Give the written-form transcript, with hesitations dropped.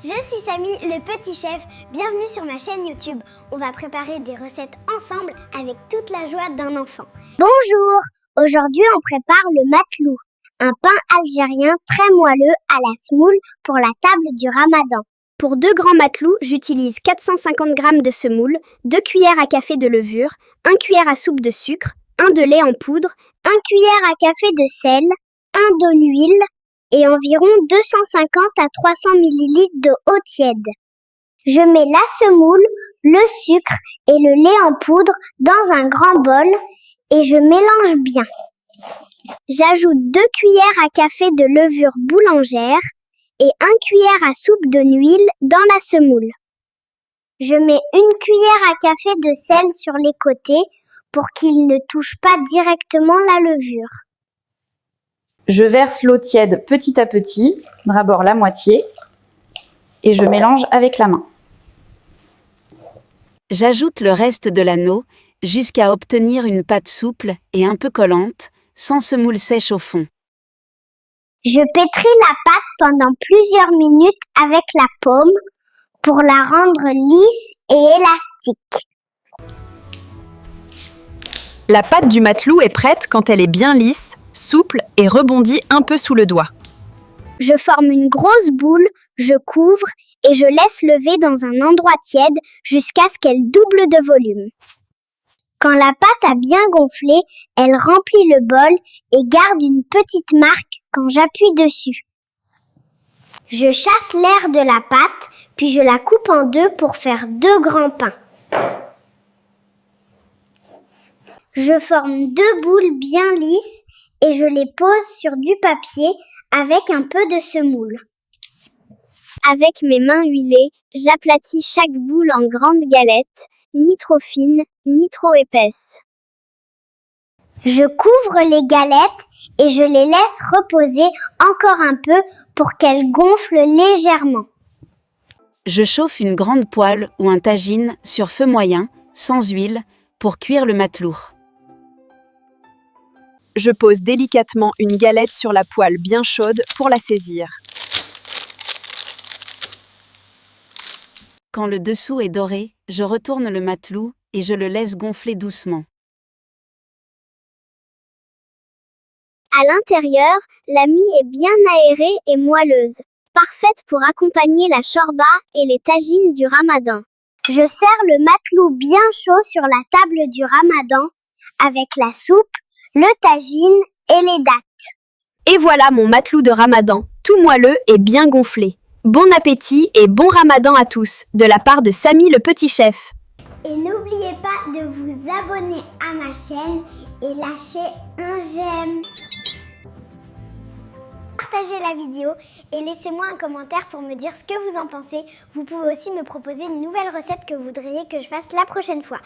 Je suis Samy, le petit chef. Bienvenue sur ma chaîne YouTube. On va préparer des recettes ensemble avec toute la joie d'un enfant. Bonjour! Aujourd'hui, on prépare le matelou, un pain algérien très moelleux à la semoule pour la table du Ramadan. Pour 2 grands matelous, j'utilise 450 g de semoule, 2 cuillères à café de levure, 1 cuillère à soupe de sucre, 1 de lait en poudre, 1 cuillère à café de sel, 1 d'eau d'huile et environ 250 à 300 ml d'eau tiède. Je mets la semoule, le sucre et le lait en poudre dans un grand bol et je mélange bien. J'ajoute 2 cuillères à café de levure boulangère et 1 cuillère à soupe de huile dans la semoule. Je mets 1 cuillère à café de sel sur les côtés pour qu'il ne touche pas directement la levure. Je verse l'eau tiède petit à petit, d'abord la moitié, et je mélange avec la main. J'ajoute le reste de l'anneau jusqu'à obtenir une pâte souple et un peu collante, sans semoule sèche au fond. Je pétris la pâte pendant plusieurs minutes avec la paume pour la rendre lisse et élastique. La pâte du matelou est prête quand elle est bien lisse, souple et rebondit un peu sous le doigt. Je forme une grosse boule, je couvre et je laisse lever dans un endroit tiède jusqu'à ce qu'elle double de volume. Quand la pâte a bien gonflé, elle remplit le bol et garde une petite marque quand j'appuie dessus. Je chasse l'air de la pâte, puis je la coupe en 2 pour faire 2 grands pains. Je forme 2 boules bien lisses et je les pose sur du papier avec un peu de semoule. Avec mes mains huilées, j'aplatis chaque boule en grandes galettes, ni trop fines, ni trop épaisses. Je couvre les galettes et je les laisse reposer encore un peu pour qu'elles gonflent légèrement. Je chauffe une grande poêle ou un tagine sur feu moyen, sans huile, pour cuire le matelou. Je pose délicatement une galette sur la poêle bien chaude pour la saisir. Quand le dessous est doré, je retourne le matelou et je le laisse gonfler doucement. À l'intérieur, la mie est bien aérée et moelleuse, parfaite pour accompagner la chorba et les tagines du Ramadan. Je sers le matelou bien chaud sur la table du Ramadan avec la soupe, le tagine et les dattes. Et voilà mon matelou de Ramadan, tout moelleux et bien gonflé. Bon appétit et bon Ramadan à tous, de la part de Samy le petit chef. Et n'oubliez pas de vous abonner à ma chaîne et lâcher un j'aime. Partagez la vidéo et laissez-moi un commentaire pour me dire ce que vous en pensez. Vous pouvez aussi me proposer une nouvelle recette que vous voudriez que je fasse la prochaine fois.